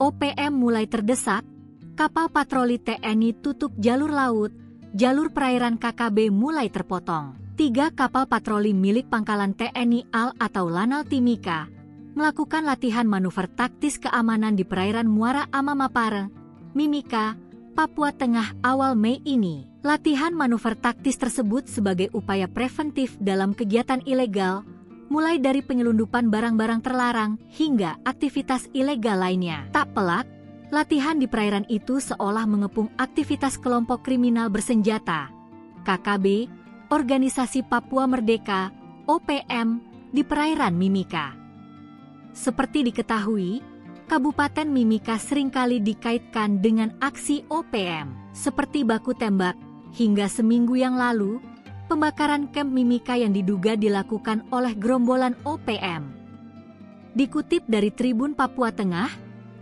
OPM mulai terdesak, kapal patroli TNI tutup jalur laut, jalur perairan KKB mulai terpotong. 3 kapal patroli milik pangkalan TNI AL atau Lanal Timika melakukan latihan manuver taktis keamanan di perairan Muara Ama Mapare, Mimika, Papua Tengah awal Mei ini. Latihan manuver taktis tersebut sebagai upaya preventif dalam kegiatan ilegal, mulai dari penyelundupan barang-barang terlarang hingga aktivitas ilegal lainnya. Tak pelak, latihan di perairan itu seolah mengepung aktivitas kelompok kriminal bersenjata, KKB, Organisasi Papua Merdeka, OPM, di perairan Mimika. Seperti diketahui, Kabupaten Mimika seringkali dikaitkan dengan aksi OPM, seperti baku tembak, hingga seminggu yang lalu, pembakaran kamp Mimika yang diduga dilakukan oleh gerombolan OPM. Dikutip dari Tribun Papua Tengah,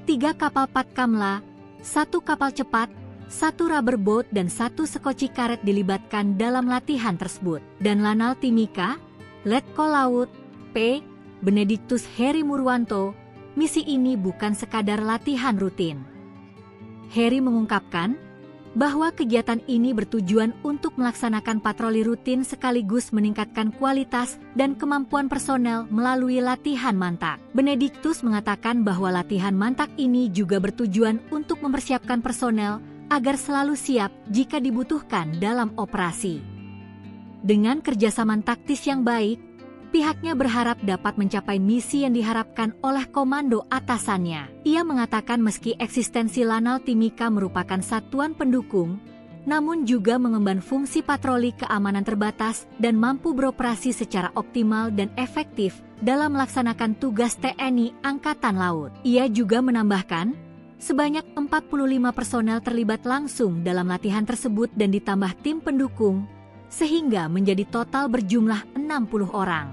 3 kapal Patkamla, 1 kapal cepat, 1 rubber boat dan 1 sekoci karet dilibatkan dalam latihan tersebut. Dan Lanal Timika, Letkol Laut, P. Benediktus Heri Murwanto, misi ini bukan sekadar latihan rutin. Heri mengungkapkan bahwa kegiatan ini bertujuan untuk melaksanakan patroli rutin sekaligus meningkatkan kualitas dan kemampuan personel melalui latihan mantak. Benediktus mengatakan bahwa latihan mantak ini juga bertujuan untuk mempersiapkan personel agar selalu siap jika dibutuhkan dalam operasi. Dengan kerjasama taktis yang baik, pihaknya berharap dapat mencapai misi yang diharapkan oleh komando atasannya. Ia mengatakan meski eksistensi Lanal Timika merupakan satuan pendukung, namun juga mengemban fungsi patroli keamanan terbatas dan mampu beroperasi secara optimal dan efektif dalam melaksanakan tugas TNI Angkatan Laut. Ia juga menambahkan, sebanyak 45 personel terlibat langsung dalam latihan tersebut dan ditambah tim pendukung, sehingga menjadi total berjumlah 60 orang.